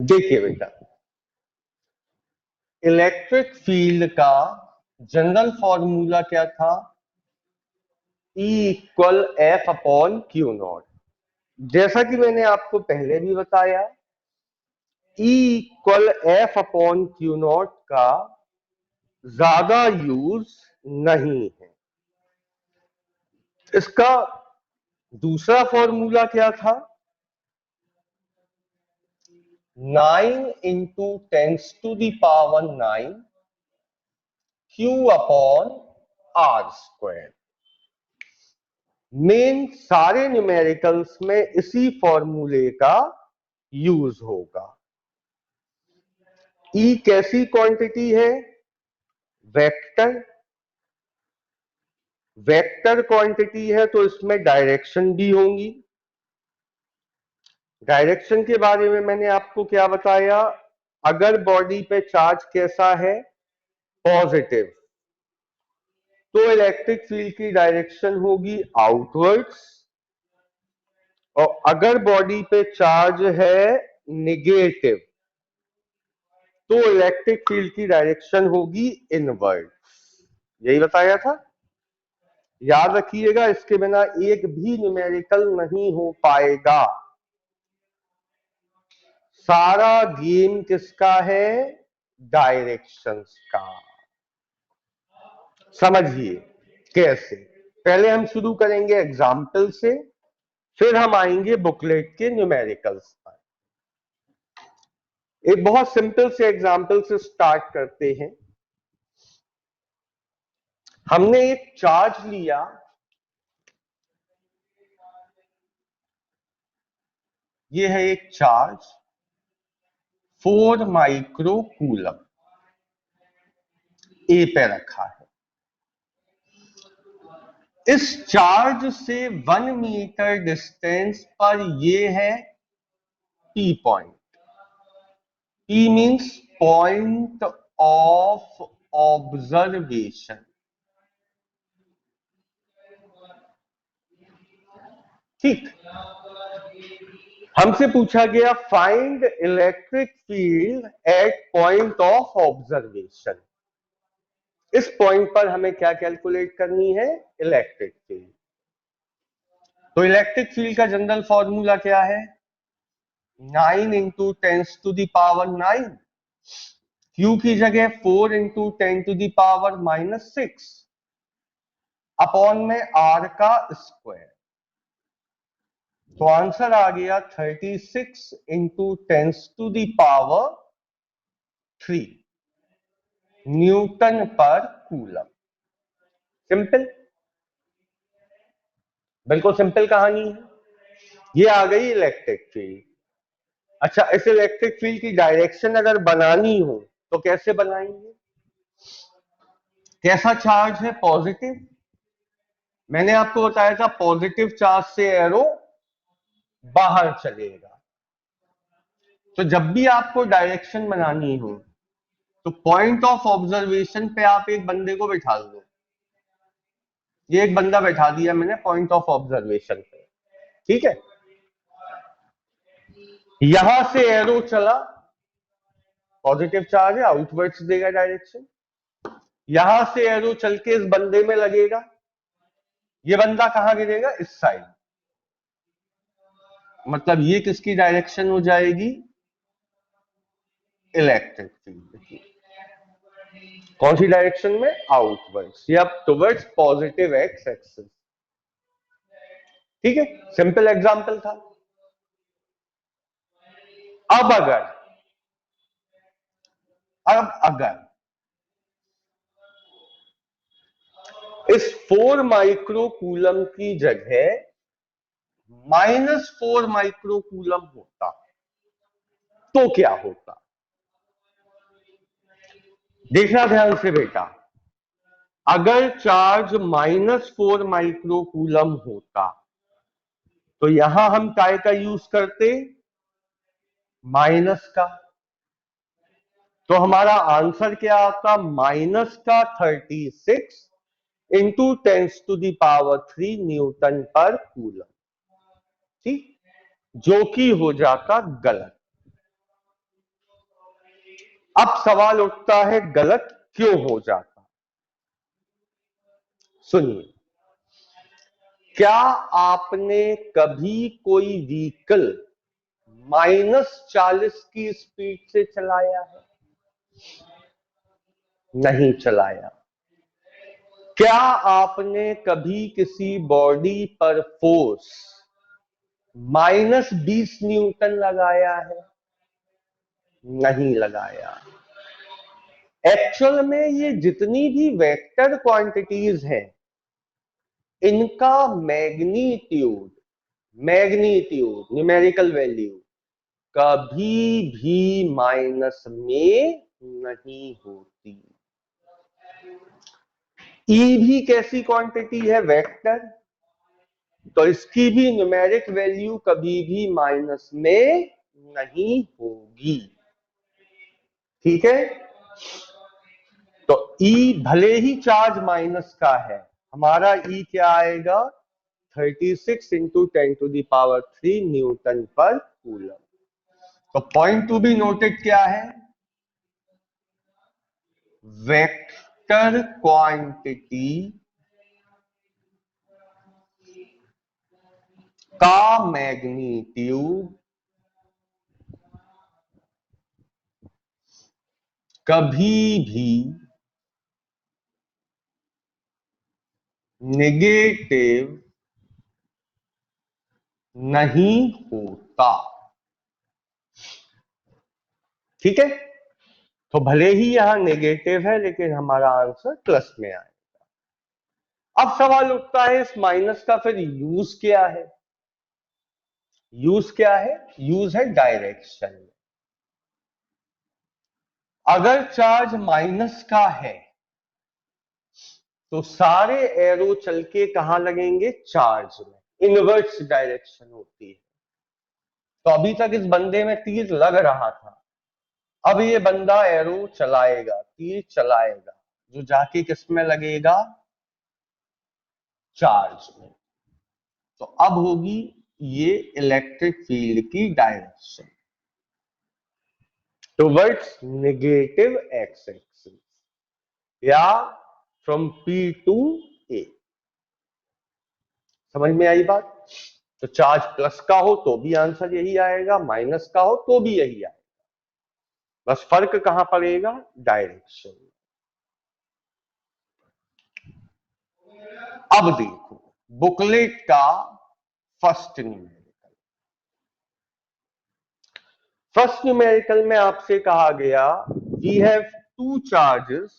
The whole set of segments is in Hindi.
देखिए बेटा, इलेक्ट्रिक फील्ड का जनरल फॉर्मूला क्या था? E equal F upon Q not. जैसा कि मैंने आपको पहले भी बताया, E equal F upon Q not का ज्यादा यूज नहीं है। इसका दूसरा फॉर्मूला क्या था? 9 into 10⁹ Q upon R square. मेन सारे न्यूमेरिकल्स में इसी फॉर्मूले का यूज होगा। ई कैसी क्वांटिटी है? वेक्टर। वेक्टर क्वांटिटी है तो इसमें डायरेक्शन भी होंगी। डायरेक्शन के बारे में मैंने आपको क्या बताया? अगर बॉडी पे चार्ज कैसा है? पॉजिटिव, तो इलेक्ट्रिक फील्ड की डायरेक्शन होगी आउटवर्ड्स। और अगर बॉडी पे चार्ज है निगेटिव, तो इलेक्ट्रिक फील्ड की डायरेक्शन होगी इनवर्ड। यही बताया था। याद रखिएगा, इसके बिना एक भी न्यूमेरिकल नहीं हो पाएगा। सारा गेम किसका है? डायरेक्शंस का। समझिए कैसे। पहले हम शुरू करेंगे एग्जाम्पल से, फिर हम आएंगे बुकलेट के न्यूमेरिकल्स पर। एक बहुत सिंपल से एग्जाम्पल से स्टार्ट करते हैं। हमने एक चार्ज लिया, ये है एक चार्ज 4 माइक्रो कूलम, ए पे रखा है। इस चार्ज से 1 मीटर डिस्टेंस पर ये है P point. P means point of observation. ठीक। हमसे पूछा गया find electric field eight point of observation. इस पॉइंट पर हमें क्या कैलकुलेट करनी है? Electric field. तो इलेक्ट्रिक फील्ड का जनरल फॉर्मूला क्या है? 9 इंटू 10⁹ क्यू की जगह 4 इंटू 10⁻⁻6 अपॉन में आर का स्क्वायर। तो आंसर आ गया 36 इंटू 10⁻³ न्यूटन पर कूलम। सिंपल, बिल्कुल सिंपल कहानी है। ये आ गई इलेक्ट्रिक फील्ड। अच्छा, इस इलेक्ट्रिक फील्ड की डायरेक्शन अगर बनानी हो तो कैसे बनाएंगे? कैसा चार्ज है? पॉजिटिव। मैंने आपको बताया था पॉजिटिव चार्ज से एरो बाहर चलेगा। तो जब भी आपको डायरेक्शन बनानी हो तो पॉइंट ऑफ ऑब्जर्वेशन पे आप एक बंदे को बैठा दो। ये एक बंदा बैठा दिया मैंने पॉइंट ऑफ ऑब्जर्वेशन पे, ठीक है। यहां से एरो चला, पॉजिटिव चार्ज है, आउटवर्ड्स देगा डायरेक्शन। यहां से एरो चल के इस बंदे में लगेगा, ये बंदा कहां गिरेगा? इस साइड। मतलब ये किसकी डायरेक्शन हो जाएगी? इलेक्ट्रिक फील्ड की। कौन सी डायरेक्शन में? आउटवर्ड्स या टुवर्ड्स पॉजिटिव एक्स एक्सिस। ठीक है, सिंपल एग्जांपल था। अब अगर इस 4 माइक्रो कूलम की जगह -4 माइक्रो कूलम होता तो क्या होता? देखना ध्यान से बेटा। अगर चार्ज -4 माइक्रो कूलम होता तो यहां हम काय का यूज करते? माइनस का। तो हमारा आंसर क्या आता? माइनस का 36 इंटू 10⁻³ न्यूटन पर कूलम। ठीक, जो कि हो जाता गलत। अब सवाल उठता है गलत क्यों हो जाता। सुनिए, क्या आपने कभी कोई व्हीकल -40 की स्पीड से चलाया है? नहीं चलाया। क्या आपने कभी किसी बॉडी पर फोर्स -20 न्यूटन लगाया है? नहीं लगाया। एक्चुअल में ये जितनी भी वेक्टर क्वांटिटीज हैं, इनका मैग्नीट्यूड न्यूमेरिकल वैल्यू कभी भी माइनस में नहीं होती। ई भी कैसी क्वांटिटी है? वेक्टर। तो इसकी भी न्यूमेरिक वैल्यू कभी भी माइनस में नहीं होगी। ठीक है। तो ई भले ही चार्ज माइनस का है, हमारा ई क्या आएगा? 36 इंटू 10⁻³ न्यूटन पर कूलम। तो पॉइंट टू बी नोटेड क्या है? वेक्टर क्वांटिटी का मैग्नीट्यूड कभी भी नेगेटिव नहीं होता। ठीक है। तो भले ही यहां नेगेटिव है, लेकिन हमारा आंसर प्लस में आएगा। अब सवाल उठता है इस माइनस का फिर यूज क्या है? यूज क्या है? यूज है डायरेक्शन। अगर चार्ज माइनस का है तो सारे एरो चल के कहां लगेंगे? चार्ज में। इनवर्स डायरेक्शन होती है। तो अभी तक इस बंदे में तीर लग रहा था, अब ये बंदा एरो चलाएगा, तीर चलाएगा, जो जाके किस में लगेगा? चार्ज में। तो अब होगी ये इलेक्ट्रिक फील्ड की direction towards negative x axis, या फ्रॉम पी टू ए। समझ में आई बात? तो चार्ज प्लस का हो तो भी आंसर यही आएगा, माइनस का हो तो भी यही आएगा। बस फर्क कहां पड़ेगा? डायरेक्शन। अब देखो बुकलेट का फर्स्ट न्यूमेरिकल। फर्स्ट न्यूमेरिकल में आपसे कहा गया we have two charges,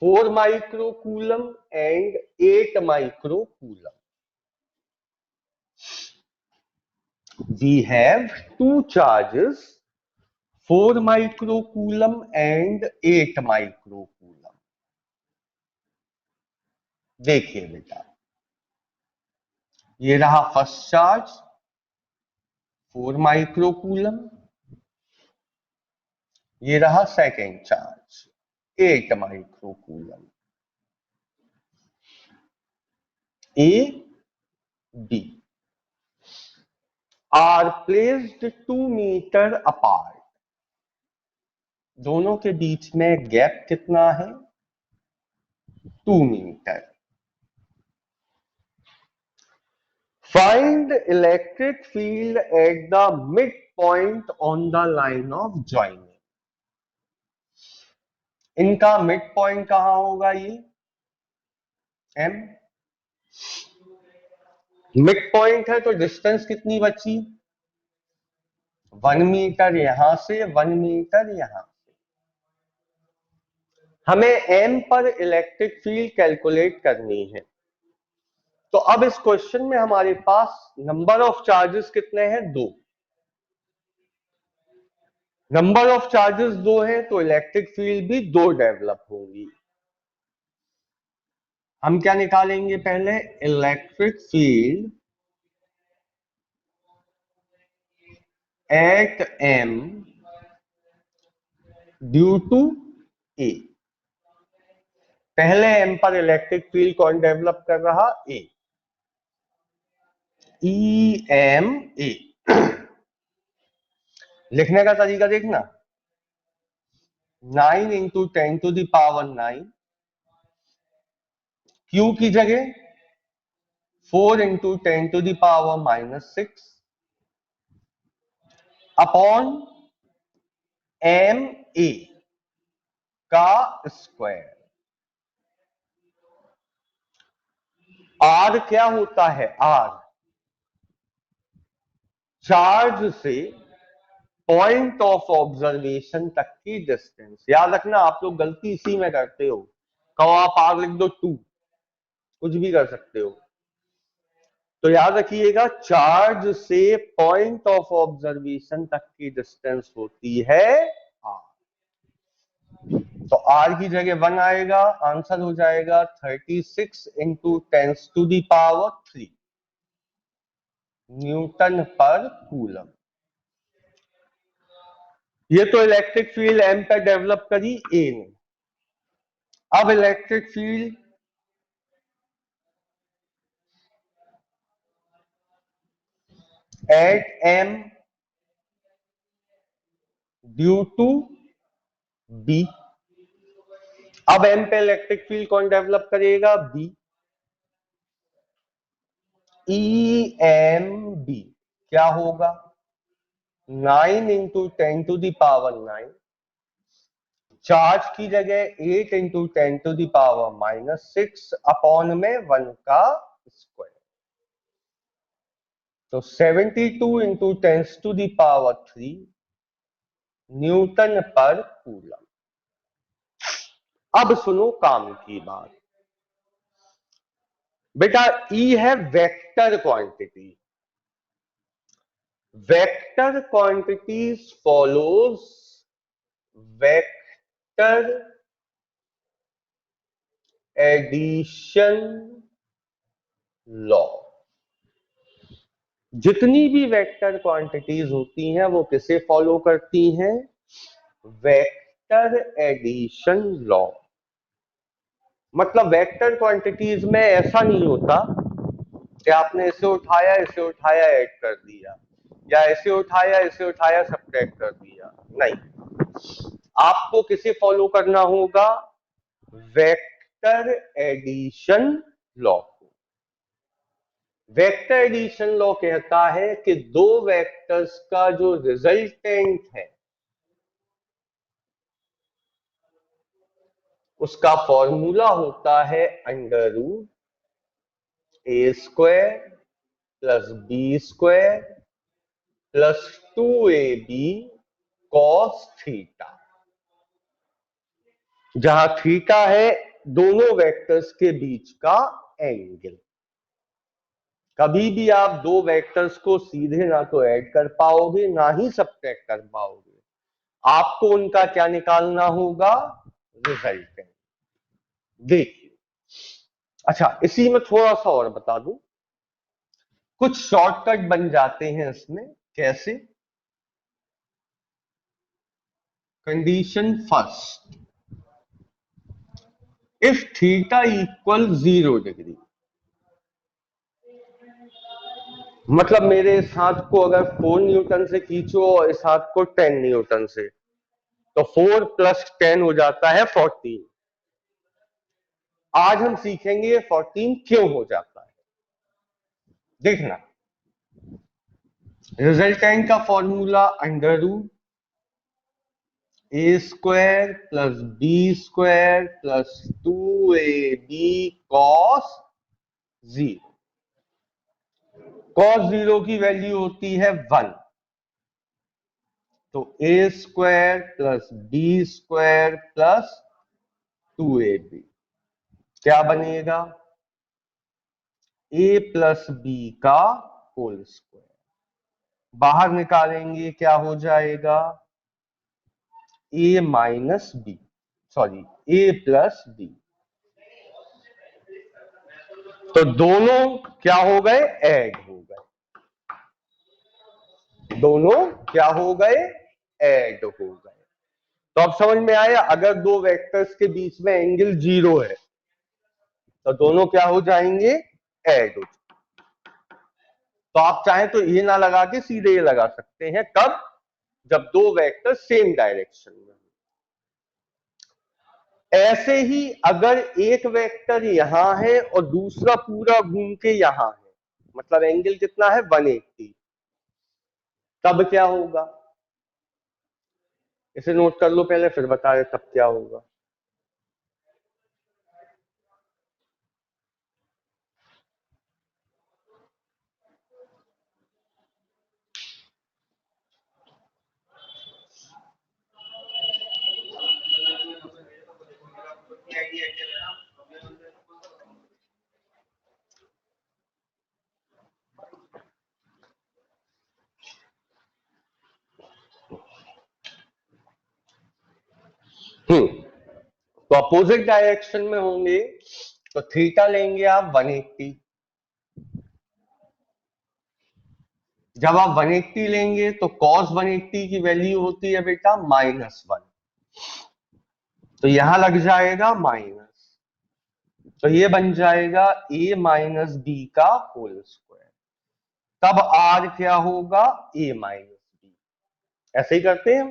4 microcoulomb and 8 microcoulomb. We have two charges, 4 microcoulomb and 8 microcoulomb. देखिए बेटा, ये रहा फर्स्ट चार्ज 4 माइक्रोकूलम, ये रहा second charge 8 microcoulomb. A B are placed 2 metre apart. दोनों के बीच में गैप कितना है? 2 metre. Find electric field at the mid point on the line of joining. इनका मिड पॉइंट कहां होगा? ये एम। मिड पॉइंट है तो डिस्टेंस कितनी बची? 1 मीटर यहां से, 1 मीटर यहां से। हमें एम पर इलेक्ट्रिक फील्ड कैलकुलेट करनी है। तो अब इस क्वेश्चन में हमारे पास नंबर ऑफ चार्जेस कितने हैं? 2। नंबर ऑफ चार्जेस 2 हैं तो इलेक्ट्रिक फील्ड भी 2 डेवलप होगी। हम क्या निकालेंगे पहले? Electric field at M due to A. पहले एम पर इलेक्ट्रिक फील्ड कौन डेवलप कर रहा? ए। E M A. लिखने का तरीका देखना, 9 इंटू 10⁻9, क्यू की जगह 4 इंटू 10⁻⁻6 अपॉन एम ए का स्क्वायर। आर क्या होता है? आर चार्ज से पॉइंट ऑफ ऑब्जर्वेशन तक की डिस्टेंस। याद रखना, आप लोग गलती इसी में करते हो। कहो आप आर लिख दो 2, कुछ भी कर सकते हो। तो याद रखिएगा, चार्ज से पॉइंट ऑफ ऑब्जर्वेशन तक की डिस्टेंस होती है आर। तो आर की जगह 1 आएगा, आंसर हो जाएगा 36 इंटू 10⁻³ न्यूटन पर कूलम। ये तो इलेक्ट्रिक फील्ड एम पे डेवलप करी ए ने। अब electric field at M due to B. अब एम पे इलेक्ट्रिक फील्ड कौन डेवलप करेगा? बी। ई एम बी क्या होगा? 9 इंटू 10⁻⁹, चार्ज की जगह 8 इंटू 10⁻⁻6 अपॉन में 1 का स्क्वायर। तो 72 इंटू 10⁻³ न्यूटन पर कूलम। अब सुनो काम की बात। बेटा ई है vector quantity. Vector quantities follows vector addition law. जितनी भी वेक्टर क्वांटिटीज होती हैं वो किसे फॉलो करती हैं? Vector addition law. मतलब वेक्टर क्वांटिटीज में ऐसा नहीं होता कि आपने इसे उठाया ऐड कर दिया, या इसे उठाया सब्ट्रैक्ट कर दिया। नहीं, आपको किसे फॉलो करना होगा? Vector addition law. Vector addition law कहता है कि दो वेक्टर्स का जो रिजल्टेंट है उसका फॉर्मूला होता है √a² plus b² plus 2ab cos theta, जहां थीटा है दोनों वेक्टर्स के बीच का एंगल। कभी भी आप दो वेक्टर्स को सीधे ना तो ऐड कर पाओगे ना ही सब्ट्रैक्ट कर पाओगे, आपको उनका क्या निकालना होगा? रिजल्टेंट। देखिए, अच्छा इसी में थोड़ा सा और बता दूं, कुछ शॉर्टकट बन जाते हैं इसमें। कैसे? Condition first, if theta equal 0 degree, मतलब मेरे इस हाथ को अगर 4 न्यूटन से खींचो और इस हाथ को 10 न्यूटन से, तो 4 प्लस 10 हो जाता है 14। आज हम सीखेंगे ये 14 क्यों हो जाता है। देखना, रिजल्टेंट का formula √a² plus b² plus 2ab cos 0। cos 0 की वैल्यू होती है 1, तो a² plus b² plus 2ab क्या बनेगा? a प्लस b का होल स्क्वायर। बाहर निकालेंगे क्या हो जाएगा? a minus B, sorry a plus B. तो दोनों क्या हो गए? ऐड हो गए। दोनों क्या हो गए? ऐड हो गए। तो अब समझ में आया, अगर दो वेक्टर्स के बीच में एंगल 0 है तो दोनों क्या हो जाएंगे? ऐड हो जाएंगे। तो आप चाहें तो ये ना लगा के सीधे ये लगा सकते हैं। कब? जब दो वेक्टर सेम डायरेक्शन में। ऐसे ही अगर एक वेक्टर यहां है और दूसरा पूरा घूम के यहां है, मतलब एंगल कितना है 180, तब क्या होगा? इसे नोट कर लो पहले, फिर बता रहे तब क्या होगा। तो अपोजिट डायरेक्शन में होंगे तो थीटा लेंगे आप 180। जब आप 180 लेंगे तो cos 180 की वैल्यू होती है बेटा -1, तो यहां लग जाएगा माइनस, तो ये बन जाएगा a माइनस बी का होल स्क्वायर। तब r क्या होगा? a minus B. ऐसे ही करते हैं हम।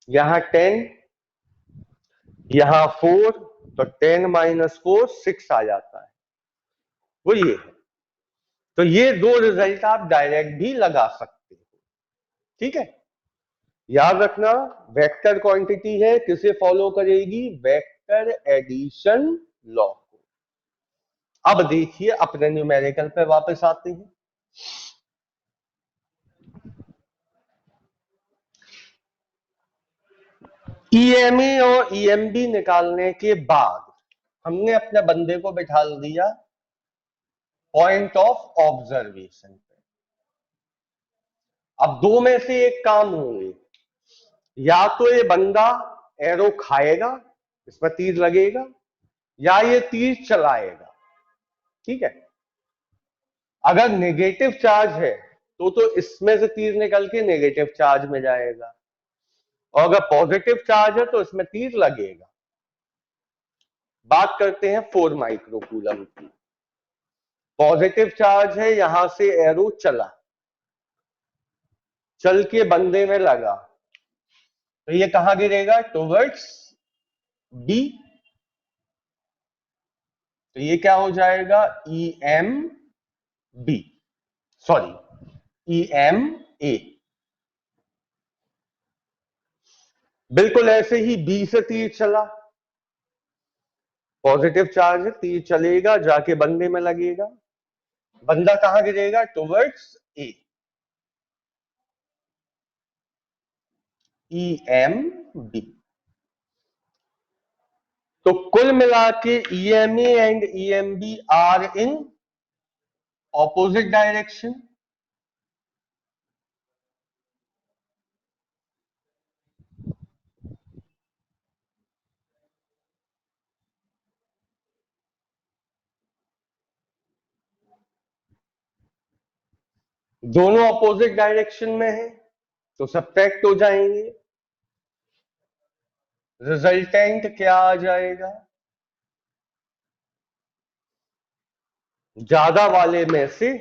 यहां 10, यहां 4, तो 10 माइनस 4 6 आ जाता है, वो ये है। तो ये दो रिजल्ट आप डायरेक्ट भी लगा सकते हो, ठीक है। याद रखना, वेक्टर क्वांटिटी है, किसे फॉलो करेगी? वेक्टर एडिशन लॉ को। अब देखिए अपने न्यूमेरिकल पे वापस आते हैं। ईएमए और ईएमबी निकालने के बाद हमने अपने बंदे को बिठा दिया पॉइंट ऑफ ऑब्जर्वेशन पे। अब दो में से एक काम होंगे, या तो ये बंदा एरो खाएगा, इसमें तीर लगेगा, या ये तीर चलाएगा, ठीक है। अगर नेगेटिव चार्ज है तो इसमें से तीर निकल के नेगेटिव चार्ज में जाएगा, और अगर पॉजिटिव चार्ज है तो इसमें तीर लगेगा। बात करते हैं 4 माइक्रोकूलम की। पॉजिटिव चार्ज है, यहां से एरो चला, चल के बंदे में लगा, तो ये कहां गिरेगा? Towards B. तो ये क्या हो जाएगा? E M B, sorry E M A. बिल्कुल ऐसे ही बी से तीर चला, पॉजिटिव चार्ज है, तीर चलेगा जाके बंदे में लगेगा, बंदा कहां गिरेगा? Towards A, E M B. तो कुल मिला के EMA and EMB are in opposite direction. दोनों ऑपोजिट डायरेक्शन में है तो सब्ट्रैक्ट हो जाएंगे। रिजल्टेंट क्या आ जाएगा? ज्यादा वाले में से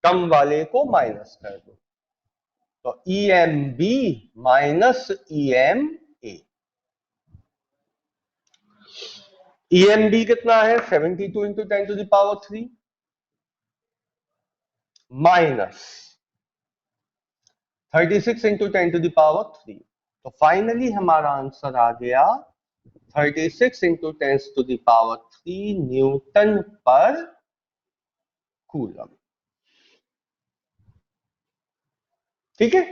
कम वाले को माइनस कर दो, तो E M B minus E M A. E M B कितना है? 72 इंटू 10⁻³ माइनस 36 इंटू 10⁻³। तो फाइनली हमारा आंसर आ गया 36 इंटू 10⁻³ न्यूटन पर कूलम, ठीक है।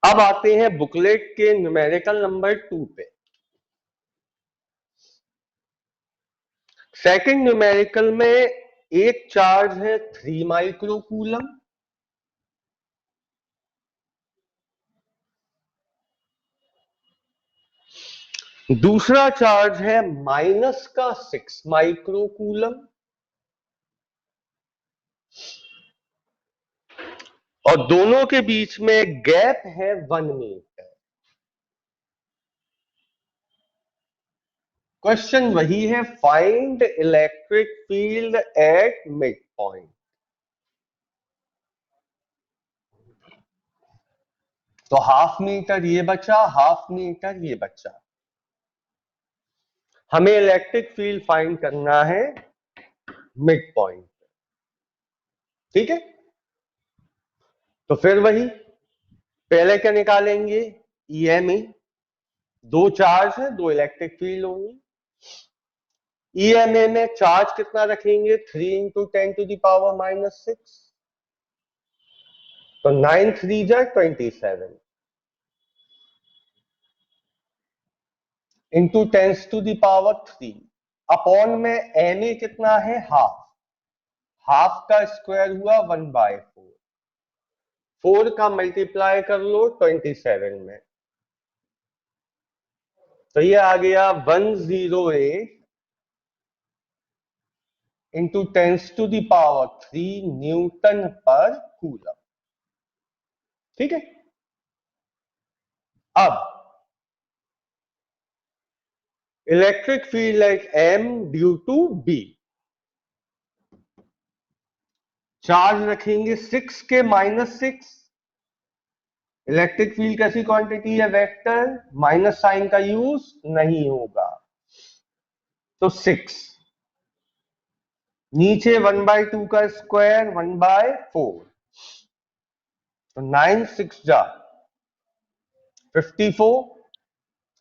अब आते हैं बुकलेट के न्यूमेरिकल नंबर 2 पे। सेकंड न्यूमेरिकल में एक चार्ज है 3 माइक्रोकूलम, दूसरा चार्ज है माइनस का 6 माइक्रोकूलम, और दोनों के बीच में गैप है 1 मीटर। क्वेश्चन वही है, find electric field at mid point. तो हाफ मीटर ये बचा, हाफ मीटर ये बचा। हमें इलेक्ट्रिक फील्ड फाइंड करना है मिड पॉइंट, ठीक है। तो फिर वही, पहले क्या निकालेंगे, ईएमए। दो चार्ज है, दो इलेक्ट्रिक फील्ड होंगी। ईएमए में चार्ज कितना रखेंगे, 3 इंटू 10⁻⁻⁶। तो 9 3 जा 27 इंटू 10⁻³ अपॉन में एमए कितना है, हाफ। हाफ का स्क्वायर हुआ 1/4। 4 का मल्टीप्लाई कर लो 27 में, तो ये आ गया 108 इंटू 10⁻³ न्यूटन पर कूलम, ठीक है। अब electric field at M due to B, charge रखेंगे 6 के -6। इलेक्ट्रिक फील्ड कैसी क्वांटिटी है, वेक्टर, माइनस साइन का यूज नहीं होगा। तो 6 नीचे 1/2 का स्क्वायर 1/4, तो 9 6 जा 54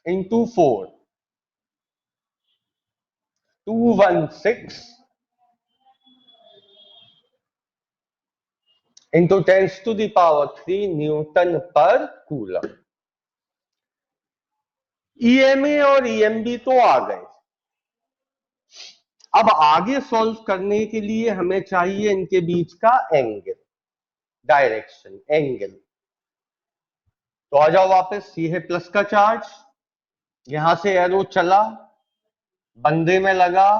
इंटू 4 216 इंटू 10⁻³ न्यूटन पर कूलम। ईएमए और ईएमबी तो आ गए। अब आगे सॉल्व करने के लिए हमें चाहिए इनके बीच का एंगल, डायरेक्शन, एंगल। तो आ जाओ वापस, ये है प्लस का चार्ज, यहां से एरो चला, बंदे में लगा,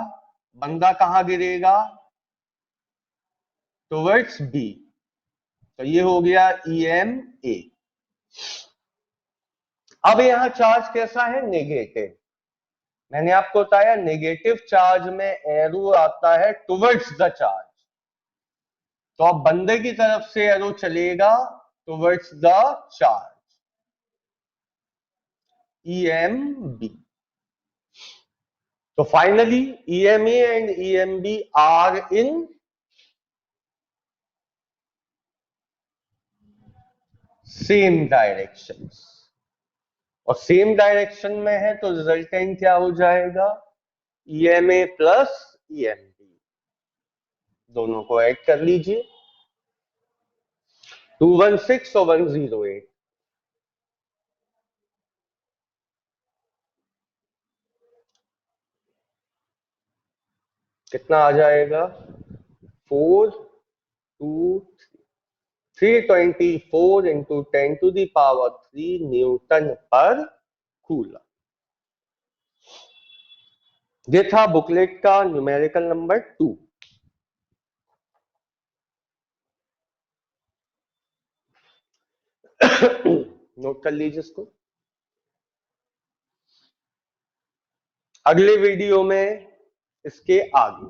बंदा कहां गिरेगा, टुवर्ड्स बी। तो ये हो गया ईएमए। अब यहां चार्ज कैसा है, नेगेटिव। मैंने आपको बताया नेगेटिव चार्ज में एरो आता है टुवर्ड्स द चार्ज, तो अब बंदे की तरफ से एरो चलेगा टुवर्ड्स द चार्ज, EMB। तो finally EMA and EMB are in same directions, और सेम डायरेक्शन में है तो रिजल्टेंट क्या हो जाएगा, EMA प्लस EMB। दोनों को ऐड कर लीजिए, 216 और 108। कितना आ जाएगा, 4 2 324 इंटू 10⁻³ न्यूटन पर कूलम। ये था बुकलेट का न्यूमेरिकल नंबर 2। नोट कर लीजिए इसको। अगले वीडियो में इसके आगे